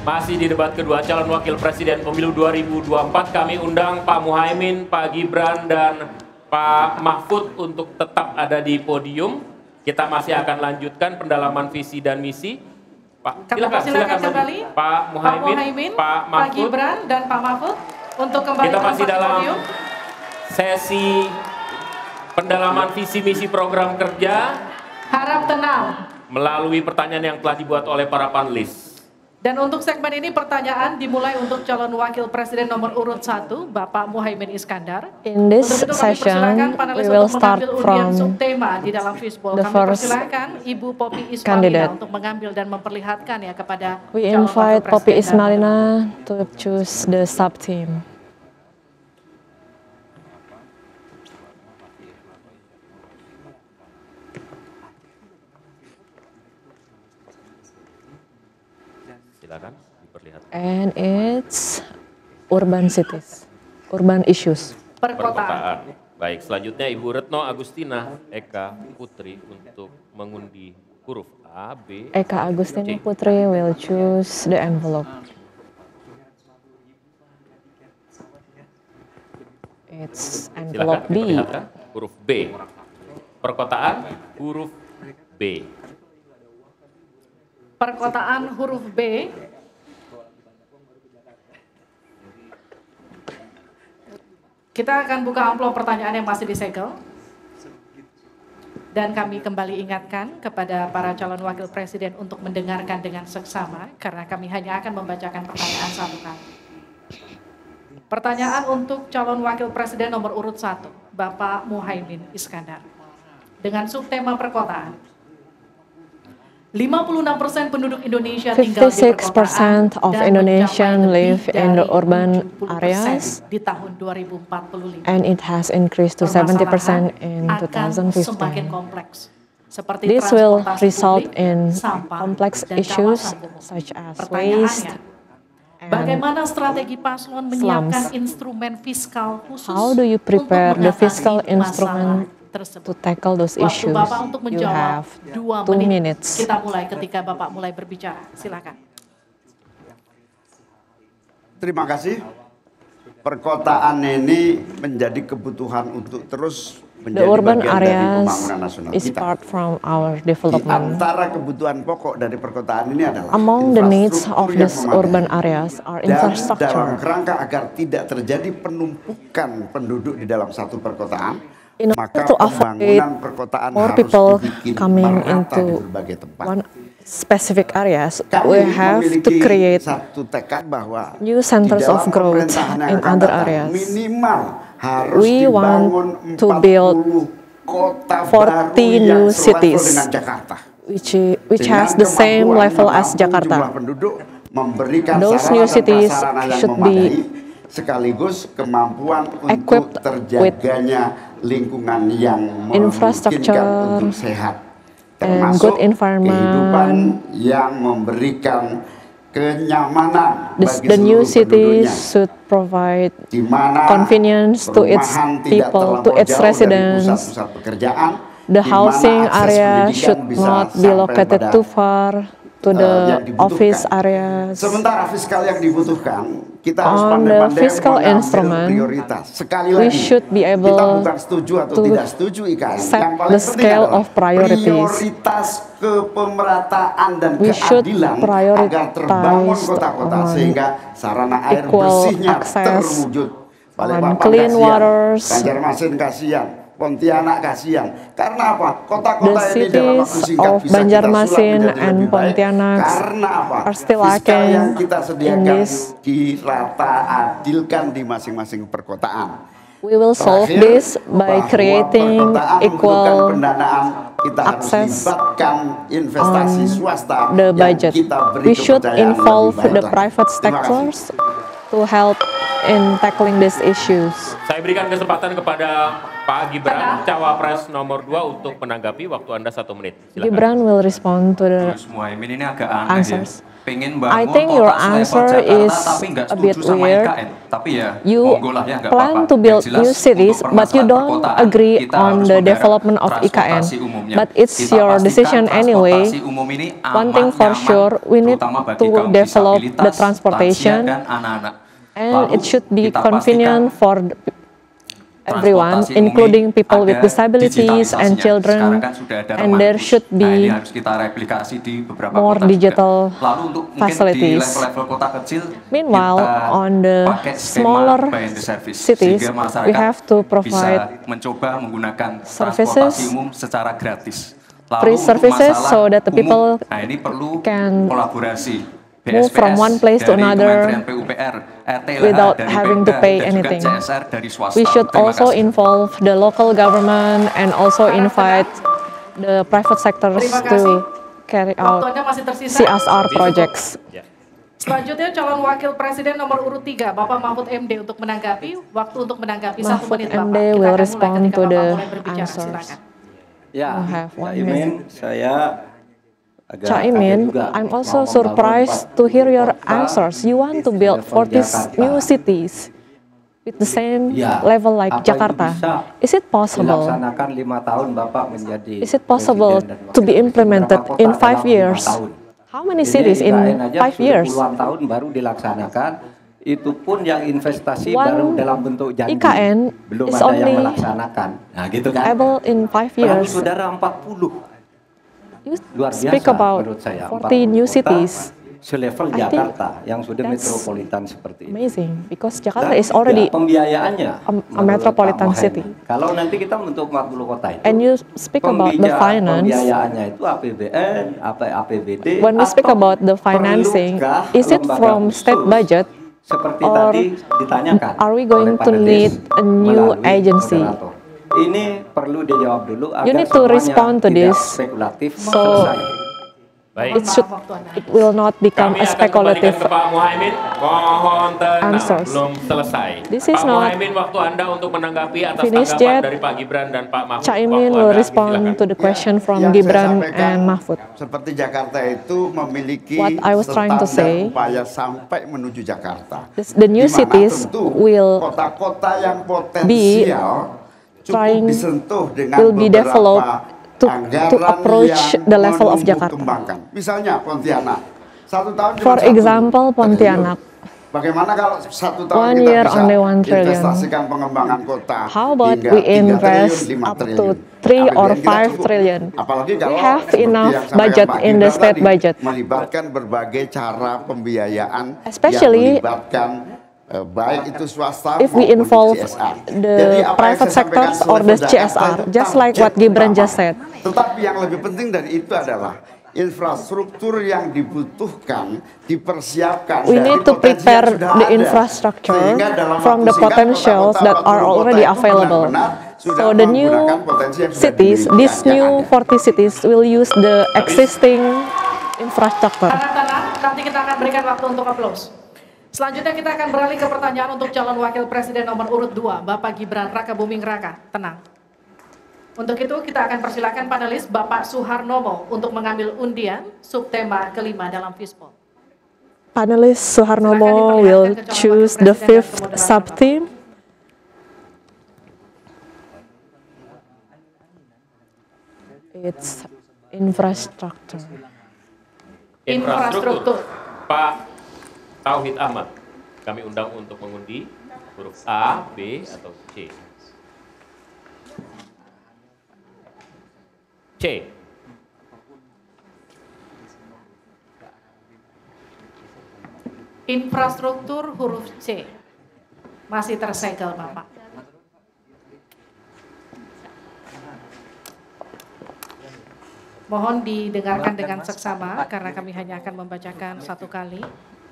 Masih di debat kedua calon wakil presiden pemilu 2024, kami undang Pak Muhaimin, Pak Gibran, dan Pak Mahfud untuk tetap ada di podium. Kita masih akan lanjutkan pendalaman visi dan misi. Pak, silakan kembali. Pak Muhaimin, Pak Mahfud, Pak Gibran, dan Pak Mahfud untuk kembali kita masih dalam podium. Sesi pendalaman visi misi program kerja. Harap tenang. Melalui pertanyaan yang telah dibuat oleh para panelis. Dan untuk segmen ini pertanyaan dimulai untuk calon wakil presiden nomor urut 1, Bapak Muhaimin Iskandar. In this session, we will start from di dalam fishbowl. the first Ibu Poppy Ismailina candidate. Untuk mengambil dan memperlihatkan ya kepada We invite Poppy Ismailina to choose the sub-team. Silakan diperlihatkan. And it's urban cities, urban issues. Perkotaan. Baik, selanjutnya Ibu Retno Agustina Eka Putri untuk mengundi huruf A, B, Eka Agustina Putri will choose the envelope. It's envelope silakan B. diperlihatkan huruf B. Perkotaan huruf B. Perkotaan huruf B. Kita akan buka amplop pertanyaan yang masih disegel. Dan kami kembali ingatkan kepada para calon wakil presiden untuk mendengarkan dengan seksama, karena kami hanya akan membacakan pertanyaan satu kali. Pertanyaan untuk calon wakil presiden nomor urut 1, Bapak Muhaimin Iskandar. Dengan subtema perkotaan. 56% penduduk Indonesia tinggal di perkotaan 56% of Indonesians live in the urban areas, di tahun 2045. and it has increased to 70% in Akan semakin 2015. kompleks. Seperti This will transportasi result publik, in sampah, complex dan issues kawasan umum. such as Pertanyaannya, waste and bagaimana strategi paslon menyiapkan slums. instrumen fiskal khusus How do you prepare untuk the fiscal mengatasi instrument masalah tersebut? to tackle those Waktu issues? Bapak untuk You menjawab have 2 2 menit. minutes. Kita mulai ketika Bapak mulai berbicara. Silakan. Terima kasih. Perkotaan ini menjadi kebutuhan untuk terus The menjadi urban bagian dari areas pembangunan nasional is kita. part from our Di development. antara kebutuhan pokok dari perkotaan ini adalah Among the needs of infrastruktur yang these memadai. urban areas are Dan dalam infrastructure. kerangka agar tidak terjadi penumpukan penduduk di dalam satu perkotaan, In maka order to avoid pembangunan perkotaan more harus people dibikin coming merata di into berbagai tempat. one specific areas, Kami we have to memiliki create satu tekad bahwa new centers di dalam of growth pemerintahan yang in akan other datang, areas. minimal harus We want dibangun to build 40 kota 40 baru yang new selevel cities, dengan Jakarta. which Dengan has the same kemampuan level as menampung Jakarta. jumlah penduduk, memberikan Those sarana new dan cities prasarana yang should be memadai, sekaligus kemampuan untuk equipped terjaganya lingkungan yang infrastructure memungkinkan untuk sehat, and termasuk good environment. kehidupan yang memberikan kenyamanan bagi The new seluruh cities penduduknya, should provide di mana convenience to its perumahan tidak people, to terlampau its jauh dari residents. pusat-pusat pekerjaan, The di mana housing akses area pendidikan should bisa not be sampai located pada, too far to the yang dibutuhkan. office areas. Sementara fiskal yang dibutuhkan, kita harus On the pandai-pandai fiscal mengambil instrument, prioritas. Sekali we lagi, should be able kita bukan setuju atau to tidak setuju IKN. set Yang paling the penting scale adalah of priorities. prioritas kepemerataan dan We should keadilan prioritize agar terbangun kota-kota on sehingga sarana air equal bersihnya access terwujud. on Balikpapan clean kasihan, waters. Banjarmasin kasihan, Pontianak kasihan. Karena apa? The Kota-kota ini dalam waktu cities singkat of bisa kita sulap Banjarmasin menjadi and lebih baik. Pontianak Karena apa? are still Fiskal lacking yang kita in sediakan this. dirata adilkan di masing-masing perkotaan. We will solve Terakhir, this by bahwa creating perkotaan membutuhkan equal pendanaan, kita harus access libatkan investasi on swasta the yang budget. kita beri We should kepercayaan involve lebih baik the lagi. private Terima kasih. sectors to help in tackling these issues. Saya berikan kesempatan kepada Pak Gibran, Cawapres nomor 2 untuk menanggapi. Waktu Anda 1 menit. Silakan. Gibran will respond to the Gus Muhaimin ini agak aneh ya. answers. pengen I bangun think your kota selevel answer Jakarta is tapi nggak a bit setuju sama weird. IKN. Tapi ya, You monggo lah ya, nggak plan apa-apa. to build Yang jelas, new cities, untuk but you permasalahan don't perkotaan, agree kita on harus the menggarap development of IKN. transportasi umumnya. But it's Kita your pastikan decision anyway. transportasi umum ini One thing aman, for nyaman, sure, we need terutama bagi to kaum develop the disabilitas, transportation, lansia, dan anak-anak. and Lalu, it should be kita convenient pastikan for everyone, transportasi including umum people with ada disabilities and digitalisasinya. children, Sekarang kan sudah ada and Teman there Bus. should Nah, ini be harus kita replikasi di beberapa more kota digital juga. Lalu untuk mungkin di facilities. level-level kota kecil, Meanwhile, kita on the pakai skema smaller buy and service, cities, sehingga masyarakat we have to bisa provide mencoba menggunakan services, transportasi umum secara gratis. Lalu free untuk services masalah so that the people umum, nah ini perlu can kolaborasi. move from one place to dari another Kementerian PUPR, RTLH without dari having Pemda, to pay dan anything. juga CSR dari swasta. We should Terima also kasih. involve the local government and also invite the private sectors Terima to kasih. carry Waktu out Anda masih tersisa. CSR projects. Ya. Selanjutnya calon wakil presiden nomor urut 3, Bapak Mahfud MD untuk menanggapi. Waktu untuk menanggapi 1 Mahfud menit Bapak. MD Kita will akan mulai respond ketika to Bapak the mulai berbicara. answers. Silakan. Ya, You have one Caimin, saya agak Caimin, kaget juga. I'm Mau also membangun surprised to hear your kota answers. You want to build level 40 Jakarta. new cities with the same Ya, level like apa itu Jakarta. bisa Is it possible? dilaksanakan 5 tahun Bapak menjadi Is it possible presiden dan to be wakil implemented presiden? Berapa in kota 5 dalam 5 years? tahun? How many Ini cities in IKN aja 5 sudah years? puluhan tahun baru dilaksanakan. Itu pun yang investasi One baru dalam bentuk janji. IKN Belum is ada yang only melaksanakan. Nah, gitu kan? able in 5 Apalagi years. saudara 40. You Luar biasa speak about menurut saya. 40 new 40 kota cities. selevel I think Jakarta yang sudah that's metropolitan seperti ini. Amazing because Jakarta Dan is already juga pembiayaannya a menurut metropolitan Pak Mohaimin. city. Kalau nanti kita membentuk 40 kota itu, And you speak about the finance. pembiayaannya itu APBN, APBD. When we speak atau about the financing, perlukah is it lembaga from state khusus budget seperti or tadi ditanyakan? are we going oleh to panelis need a new melalui agency? moderator? Ini perlu dijawab dulu agar You need to semuanya respond to tidak this. spekulatif So, selesai. Baik. It should, Waktu Anda. it will not become Kami a akan kembalikan speculative. ke Pak Muhaimin. Mohon tenang, answers. belum selesai. This is Pak not Muhaimin, waktu Anda untuk menanggapi atas finished tanggapan yet. dari Pak Gibran dan Pak Mahfud. Caimin Waktu will Anda, respond silakan. to the question from Yang saya Gibran sampaikan, and Mahfud. Seperti Jakarta itu memiliki What I was trying to standar say, upaya sampai menuju Jakarta. The new Di mana cities tentu will kota-kota yang potensial cukup trying- disentuh dengan will be beberapa developed to anggaran approach yang the level of menumbuh Jakarta. kembangkan. Misalnya Pontianak. 1 tahun cuma For 1 example, Pontianak. triliun. Bagaimana kalau 1 tahun 1 kita year bisa only 1 trillion. investasikan pengembangan kota How about hingga we 3 invest triliun, 5 up to triliun. 3 or APBN kita 5 cukup. trillion? Apalagi We kalau have seperti enough yang sampaikan budget Pak in the Gibran state tadi, budget. melibatkan berbagai cara pembiayaan Especially yang melibatkan baik itu swasta if we maupun involve CSR. the Jadi apa yang private saya sampaikan sectors or the selevel Jakarta CSR, itu just like target what Gibran utama. just said. Tetapi yang lebih penting dari itu adalah infrastruktur yang dibutuhkan dipersiapkan We dari need to potensi yang prepare sudah the ada. infrastructure Sehingga dalam from waktu the singkat, potentials kota-kota that are 40 kota already itu available. benar-benar sudah So the new menggunakan potensi yang sudah cities, dimiliki, these yang new ada. 40 cities will use the existing infrastructure. Tenang, nanti kita akan berikan waktu untuk aplaus. Selanjutnya kita akan beralih ke pertanyaan untuk calon wakil presiden nomor urut 2, Bapak Gibran Rakabuming Raka. Tenang. Untuk itu kita akan persilakan panelis Bapak Suharnomo untuk mengambil undian subtema kelima dalam Fishbowl. Panelist Suharnomo will choose the 5th sub-theme. It's infrastructure. Infrastruktur. Pak Tauhid Ahmad, kami undang untuk mengundi huruf A, B, atau C. C. Infrastruktur huruf C. Masih tersegel Bapak. Mohon didengarkan dengan seksama karena kami hanya akan membacakan 1 kali.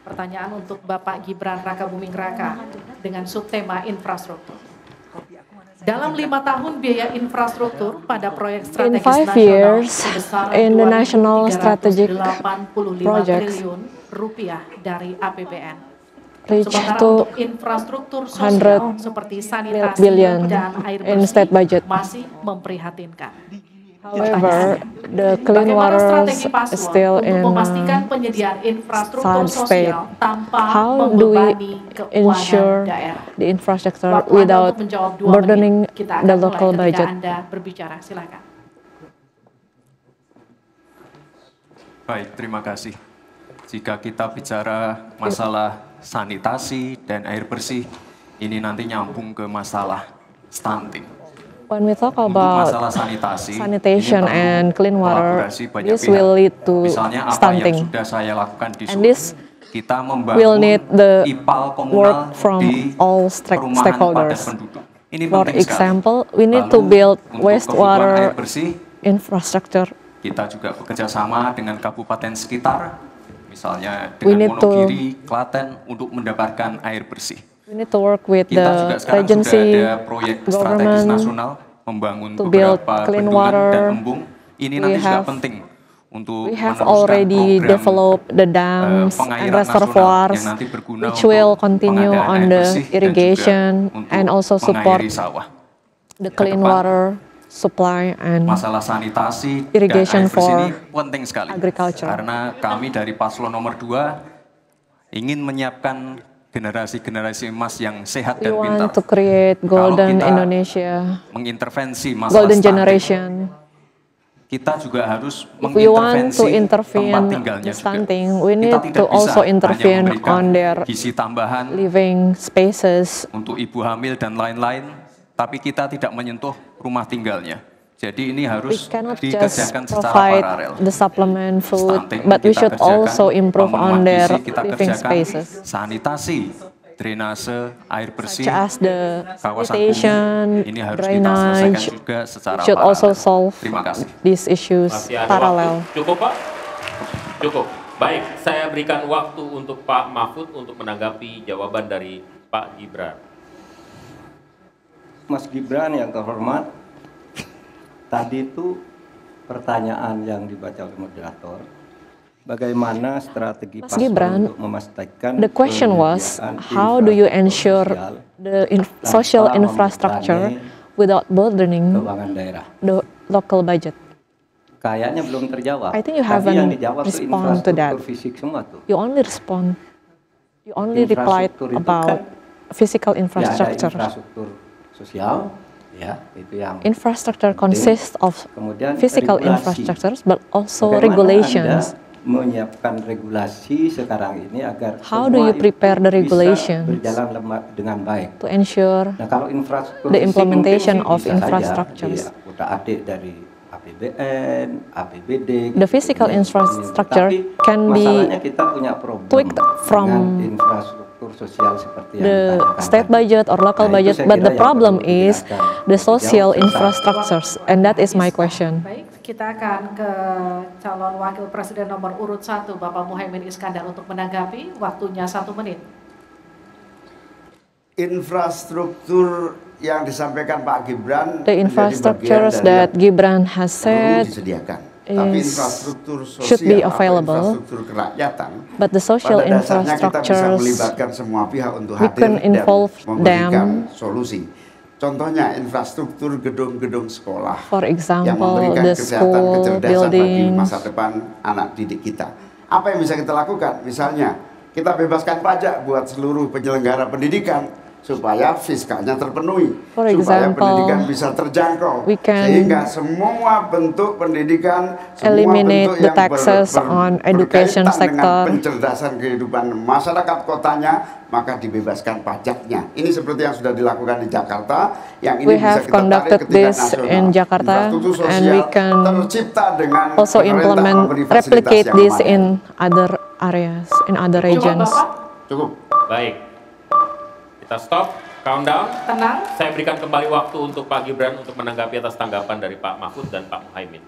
Pertanyaan untuk Bapak Gibran Rakabuming Raka dengan subtema infrastruktur. Dalam 5 tahun biaya infrastruktur pada proyek In strategis 5 nasional years, sebesar in the national strategic 2.385 projects, triliun rupiah dari APBN. reach Sementara to untuk infrastruktur sosial 100 seperti sanitasi billion dan air in bersih state budget. masih memprihatinkan. However, the clean Bagaimana water strategi is paslon still untuk in memastikan penyediaan infrastruktur sad state. sosial tanpa How do we membebani keuangan ensure daerah? the infrastructure Waktu Anda without untuk menjawab 2 burdening menit. Kita akan the mulai local ketika budget? Anda berbicara. Silakan. Baik, terima kasih. Jika kita bicara masalah sanitasi dan air bersih, ini nanti nyambung ke masalah stunting. When we talk Untuk about masalah sanitasi, sanitation ini perlu and clean water, kolaborasi banyak this pihak. will lead to Misalnya apa stunting. yang sudah saya lakukan di And Solo, this kita will membangun need the IPAL komunal work from di all perumahan padat stakeholders. penduduk. Ini For penting sekali. example, we need Lalu, to build untuk kebutuhan wastewater air bersih, infrastructure. kita juga bekerja sama dengan kabupaten sekitar, misalnya We dengan need to- Wonogiri, Klaten, untuk mendapatkan air bersih. We need to work with Kita juga the sekarang sudah agency, ada proyek strategis government, nasional membangun to build beberapa clean bendungan water. dan embung. Ini We nanti juga have- penting untuk We have meneruskan already program, developed the dams and pengairan reservoirs, nasional yang nanti berguna which untuk will continue pengadaan on air the bersih dan juga irrigation untuk and also support mengairi sawah. the clean depan, water supply and Masalah sanitasi irrigation dan air bersih ini for penting sekali. agriculture. Karena kami dari paslon nomor 2 ingin menyiapkan generasi-generasi emas yang sehat we dan pintar. want to create Kalau golden kita Indonesia, mengintervensi masalah golden stunting, generation. kita juga harus If we want mengintervensi to tempat intervene tinggalnya the juga. stunting, we Kita need tidak to bisa also hanya intervene memberikan on their gizi tambahan living spaces. untuk ibu hamil dan lain-lain, tapi kita tidak menyentuh rumah tinggalnya. Jadi ini We harus cannot just dikerjakan secara provide paralel. the supplement food, Stunting but we kita should kerjakan, also improve on pemenuhan their gizi kita living kerjakan, spaces, sanitasi, drainase, air bersih, such as the kawasan sanitation, kumuh, ini harus kita selesaikan drainage. juga secara We should also paralel. solve Terima kasih. these issues Masih ada parallel. waktu. Cukup Pak? Cukup. Baik, saya berikan waktu untuk Pak Mahfud untuk menanggapi jawaban dari Pak Gibran. Mas Gibran yang terhormat, tadi itu pertanyaan yang dibaca oleh moderator, bagaimana strategi Mas paslon Gibran, untuk memastikan The question was, penyediaan how do you ensure infrastruktur sosial the social tanpa infrastructure membebani without burdening keuangan daerah? the local budget? Kayaknya belum terjawab. I think you Tadi yang haven't dijawab tuh respond to that. infrastruktur fisik semua tuh. You only respond, you only replied Infrastruktur itu about kan physical Ya, ada infrastructure. infrastruktur sosial, ya itu yang Infrastructure consists of kemudian physical regulasi. infrastructures, but also Bagaimana regulations. Anda menyiapkan regulasi sekarang ini agar How do semua you prepare the itu bisa regulations berjalan dengan baik. to ensure Nah, kalau infrastruktur the fisik implementation mungkin of bisa saja infrastructures. diutak-atik dari APBN, APBD. The physical infrastructure Tapi can be masalahnya kita punya problem tweaked from dengan infrastruktur sosial seperti yang the ditanyakan state tadi. budget or local Nah, itu budget, saya but kira the yang problem perlu is dijelaskan. the social Dijawab infrastructures, and that is my question. Baik, kita akan ke calon wakil presiden nomor urut 1, Bapak Muhaimin Iskandar untuk menanggapi. Waktunya 1 menit. Infrastruktur yang disampaikan Pak Gibran The menjadi infrastructures bagian dari that Gibran has perlu said, disediakan. Tapi is- infrastruktur sosial should be atau available, infrastruktur kerakyatan, but the social pada dasarnya kita bisa infrastructures, melibatkan semua pihak untuk we hadir can dan involve memberikan them. solusi. Contohnya infrastruktur gedung-gedung sekolah For yang example, memberikan the kesehatan, school kecerdasan bagi buildings. masa depan anak didik kita. Apa yang bisa kita lakukan? Misalnya, kita bebaskan pajak buat seluruh penyelenggara pendidikan supaya fiskalnya terpenuhi, For supaya example, pendidikan bisa terjangkau, we can sehingga semua bentuk pendidikan, semua eliminate bentuk the yang taxes on education berkaitan sector. dengan pencerdasan kehidupan masyarakat kotanya, maka dibebaskan pajaknya. Ini seperti yang sudah dilakukan di Jakarta, yang ini We bisa have kita tarik conducted ke tingkat this nasional. in Jakarta, Infrastruktur and we sosial can tercipta dengan also pemerintah implement, memberi fasilitas replicate yang this memadai. in other areas, in other Cukup, regions. Bapak? Cukup. Baik. Kita stop, countdown. Tenang. Saya berikan kembali waktu untuk Pak Gibran untuk menanggapi atas tanggapan dari Pak Mahfud dan Pak Muhaimin.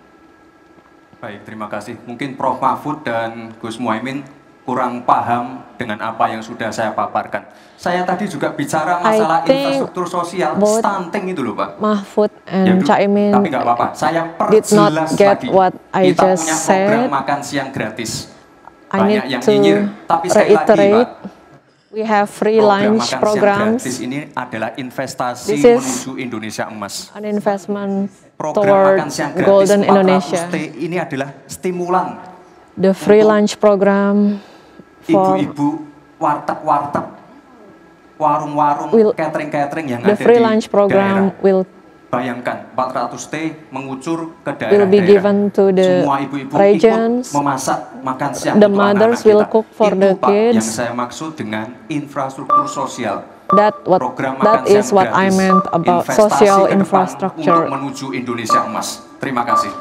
Baik, terima kasih. Mungkin Prof. Mahfud dan Gus Muhaimin kurang paham dengan apa yang sudah saya paparkan. Saya tadi juga bicara masalah think infrastruktur sosial, both stunting itu loh Pak. Mahfud Ya, and Bu, Caimin tapi nggak apa-apa. Saya did not perjelas get lagi. what I Kita just punya program said. makan siang gratis. I Banyak need yang to nyinyir. Tapi sekali lagi reiterate, Pak, we have free program lunch makan siang programs, gratis ini adalah investasi This is menuju Indonesia emas. an investment program toward makan siang gratis Golden 400 Indonesia. T ini adalah stimulan The free lunch program for ibu-ibu warteg-warteg, warung-warung, Will- catering-catering yang the ada free di lunch program daerah. will Bayangkan 400 T mengucur ke will be daerah-daerah. given to the Semua ibu-ibu regions. ikut memasak makan siang The untuk mothers anak-anak will kita. cook for Itu, the Pak, yang kids. saya maksud dengan infrastruktur sosial. that Program makan siang is what I gratis. meant about Investasi social ke depan infrastructure. untuk menuju Indonesia emas. Terima kasih.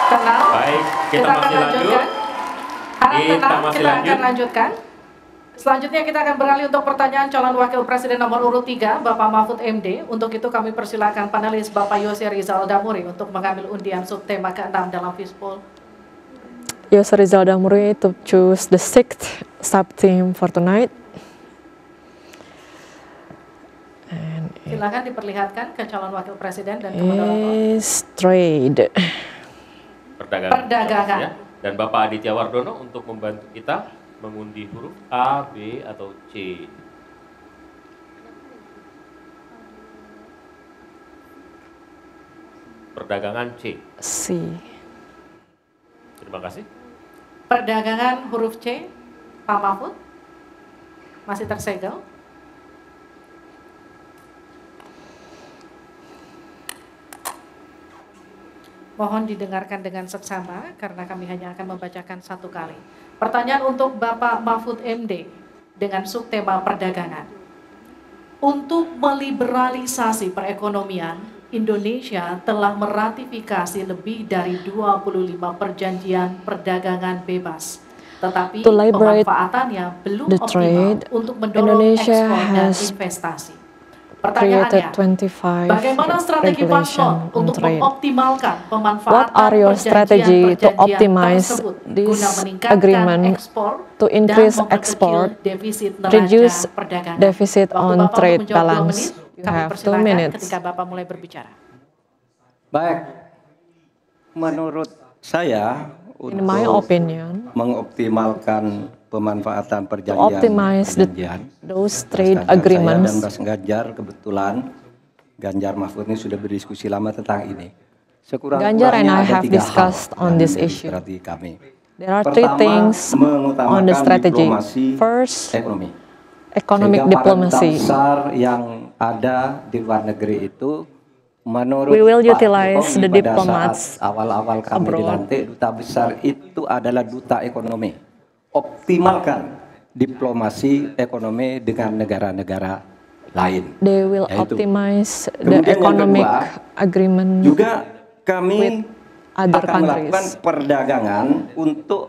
Tenang. Baik, kita akan masih lanjut. lanjutkan. Harap Kita tenang, masih kita lanjut. akan lanjutkan. Selanjutnya kita akan beralih untuk pertanyaan calon wakil presiden nomor urut 3, Bapak Mahfud MD. Untuk itu kami persilakan panelis Bapak Yose Rizal Damuri untuk mengambil undian subtema ke-6 dalam Fishbowl. Yose Rizal Damuri to choose the 6th sub-theme for tonight. And Silakan diperlihatkan ke calon wakil presiden dan ke it moderator. is trade. Perdagangan. Ya. Dan Bapak Aditya Wardono untuk membantu kita mengundi huruf A, B, atau C. Perdagangan C. C. Terima kasih. Perdagangan huruf C, Pak Mahfud. Masih tersegel. Mohon didengarkan dengan seksama karena kami hanya akan membacakan satu kali. Pertanyaan untuk Bapak Mahfud MD dengan subtema perdagangan. Untuk meliberalisasi perekonomian, Indonesia telah meratifikasi lebih dari 25 perjanjian perdagangan bebas. Tetapi To liberate pemanfaatannya belum the optimal trade, untuk mendorong Indonesia ekspor dan has investasi. created Pertanyaannya, 25 bagaimana strategi regulation paslon on untuk trade. mengoptimalkan pemanfaatan What are your strategy to perjanjian-perjanjian optimize tersebut this guna meningkatkan agreement ekspor to increase dan memperkecil export, defisit neraca reduce perdagangan? deficit Waktu on Bapak trade untuk menjawab 2 balance? menit, You kami have 2 persilakan minutes. ketika Bapak mulai berbicara. Baik, menurut saya In my untuk opinion, mengoptimalkan pemanfaatan to optimize those trade Saya dan agreements, Mas Ganjar kebetulan Ganjar Mahfud ini sudah berdiskusi lama tentang ini. Ganjar and I ada have 3 discussed hal on yang this menjadi issue. strategi kami. there are 3 Pertama, things on the mengutamakan strategy. diplomasi First, ekonomi. economic Sehingga para diplomacy. duta besar yang ada di luar negeri itu menurut We will Pak utilize Jokowi the pada diplomats saat awal-awal kami abroad. dilantik, duta besar itu adalah duta ekonomi. Optimalkan diplomasi ekonomi dengan negara-negara lain. They will Yaitu. optimize the Kemudian yang economic kedua, agreement Juga kami with other akan melakukan countries. perdagangan untuk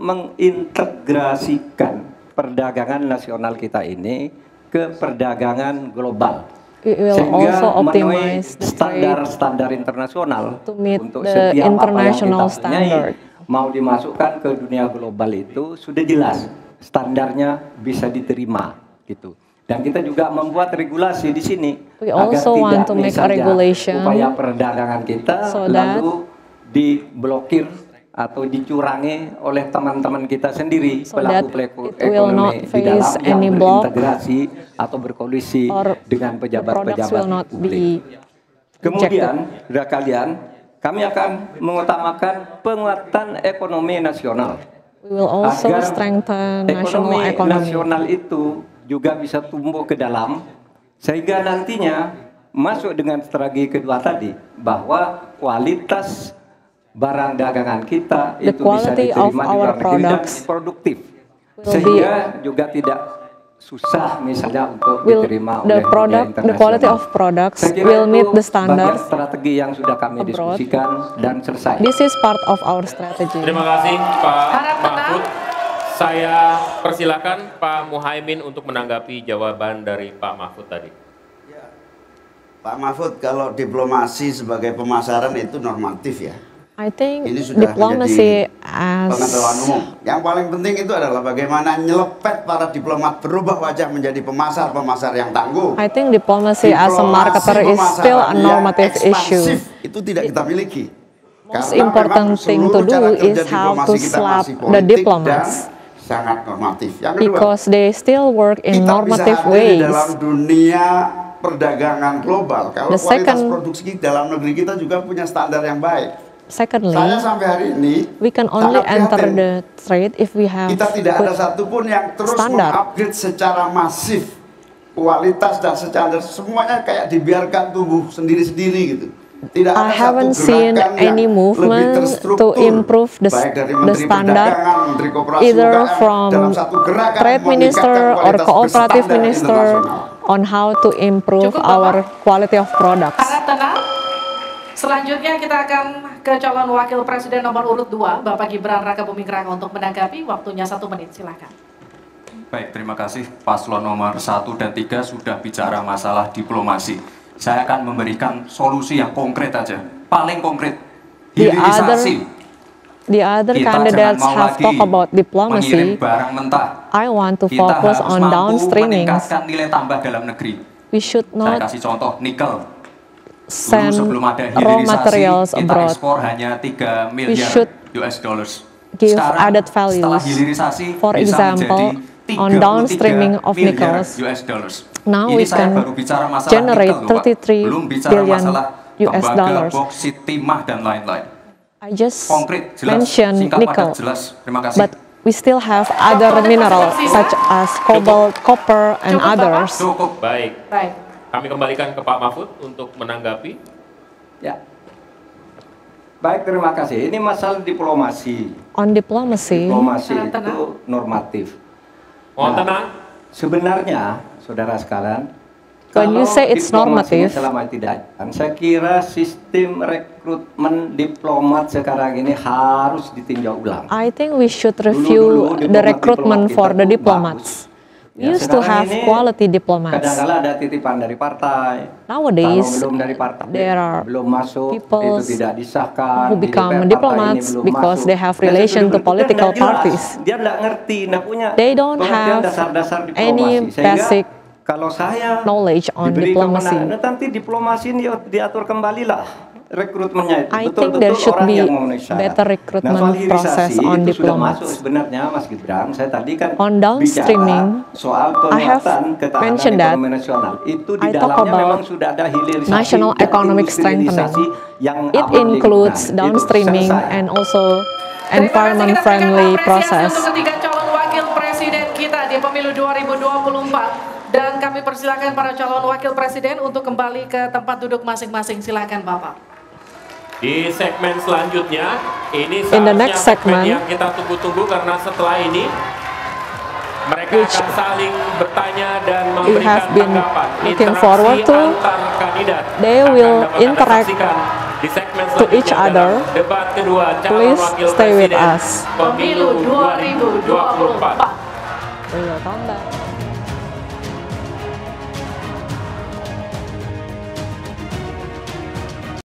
mengintegrasikan perdagangan nasional kita ini ke perdagangan global. We will Sehingga also memenuhi optimize the trade standar-standar internasional to meet untuk the setiap international apa yang kita punyai standard. mau dimasukkan ke dunia global itu sudah jelas standarnya bisa diterima gitu. Dan kita juga membuat regulasi di sini We also want to make a misalnya regulation upaya perdagangan kita so that lalu diblokir atau dicurangi oleh teman-teman kita sendiri So that pelaku it will not ekonomi di dalam face yang any block berintegrasi atau berkoalisi or dengan the products pejabat-pejabat will not publik. be Kemudian, saudara kalian, kami akan mengutamakan penguatan ekonomi nasional. We will also Agar strengthen national economy. nasional itu juga bisa tumbuh ke dalam, sehingga nantinya masuk dengan strategi kedua tadi, bahwa kualitas barang dagangan kita The itu bisa quality of diterima di our luar negeri dan products produktif. will Sehingga juga tidak susah misalnya untuk Will diterima the oleh dunia product, the quality internasional. of products Saya kira will meet itu the standards. bagian strategi yang sudah kami abroad. diskusikan dan selesai. This is part of our strategy. Terima kasih Pak Harap tenang. Mahfud. Saya persilakan Pak Muhaimin untuk menanggapi jawaban dari Pak Mahfud tadi. Pak Mahfud, kalau diplomasi sebagai pemasaran itu normatif ya. I think Ini sudah diplomacy menjadi as pengetahuan umum. Yang paling penting itu adalah bagaimana nyelepet para diplomat berubah wajah menjadi pemasar-pemasar yang tangguh. I think diplomacy as a marketer is still a pemasaran normative yang issue. ekspansif itu tidak kita miliki. Most Karena important memang thing to seluruh do cara kerja is how diplomasi to kita slap masih the politik diplomats. dan sangat normatif. Yang kedua, Because they still work in kita bisa normative hadir di ways. dalam dunia perdagangan global, kalau The kualitas second- produksi dalam negeri kita juga punya standar yang baik. Secondly, Saya sampai hari ini we can only sangat enter prihatin. the trade if we have Kita tidak ada good satupun yang terus standar. mengupgrade secara masif kualitas dan standar, semuanya kayak dibiarkan tumbuh sendiri-sendiri gitu. Tidak I ada haven't satu seen gerakan any yang movement lebih terstruktur, to improve the baik dari the Menteri standard Perdagangan, Menteri Koperasi either UKM, from dalam satu gerakan trade meningkatkan minister or kualitas cooperative berstandar minister internasional. on how to improve Cukup, Bapak. our quality of products. Harap tenang. Selanjutnya kita akan ke calon wakil presiden nomor urut 2, Bapak Gibran Rakabuming Raka untuk menanggapi. Waktunya 1 menit, silakan. Baik, terima kasih. Paslon nomor 1 dan 3 sudah bicara masalah diplomasi. Saya akan memberikan solusi yang konkret aja. Paling konkret. Hilirisasi. The other Kita candidates jangan mau have lagi talked about mengirim diplomacy. barang mentah. I want to Kita focus harus on mampu downstreaming. meningkatkan nilai tambah dalam negeri. We should Saya not kasih contoh, nikel. Dulu send sebelum ada raw hilirisasi, materials kita abroad. ekspor hanya 3 miliar should US dollars. give Sekarang, added values. setelah hilirisasi, For bisa example, menjadi on 33 downstreaming of miliar nickels. US dollars. Now Ini we saya can baru bicara masalah generate nikel, loh, Pak. 33 Belum bicara billion masalah US tembaga, dollars. boksit, timah, dan lain-lain. I just Konkret, jelas, mentioned singkat, nickel, padat, jelas. Terima kasih. but we still have other minerals such as cobalt, copper, and Cukup, Bapak. others. Cukup. Baik, Baik. kami kembalikan ke Pak Mahfud untuk menanggapi. Ya. Baik, terima kasih. Ini masalah diplomasi. On diplomacy, Diplomasi Tenang, tenang. itu normatif. Mohon Nah, tenang. Sebenarnya, saudara sekalian, When you kalau say it's diplomasi normative, selama tidak, saya kira sistem rekrutmen diplomat sekarang ini harus ditinjau ulang. I think we should Dulu-dulu review the diplomat-diplomat recruitment kita for the tuh diplomats. bagus. We Ya, used to sekarang have ini quality diplomats. Kadang-kala ada titipan dari partai. Nowadays, Kalau belum dari partai, there are belum masuk, people itu tidak disahkan. who di become DPR partai diplomats ini belum because masuk. they have Dan relation itu to political nggak jelas. parties. Dia nggak ngerti, nggak punya They don't pengertian have dasar-dasar diplomasi. any Sehingga basic kalau saya knowledge on diberi diplomacy. kemenangan, nanti diplomasi ini diatur kembali lah rekrutmennya itu. I think Betul-betul there should orang be yang memenuhi syarat. better recruitment soal hilirisasi process on itu sudah diplomats. masuk sebenarnya, Mas Gibran. Saya tadi kan On downstreaming, bicara soal I have penguatan ketahanan mentioned that ekonomi nasional. Itu di I talk dalamnya about memang sudah ada hilirisasi national dan economic industrialisasi strengthening. yang It abadi. includes Nah, itu downstreaming selesai. and also Terima environment kasih, kita friendly berikan apresiasi process. untuk ketiga calon wakil presiden kita di pemilu 2024. Dan kami persilakan para calon wakil presiden untuk kembali ke tempat duduk masing-masing. Silakan Bapak. Di segmen selanjutnya, ini In the seharusnya next segmen segment, yang kita tunggu-tunggu karena setelah ini mereka which akan saling bertanya dan we memberikan have been tanggapan. looking Interaksi forward to. antar kandidat They akan will dapat Anda interact saksikan di segmen to each selanjutnya other. dalam debat kedua calon Please wakil stay with presiden us. pemilu 2024. Pemilu 2024. We will come back.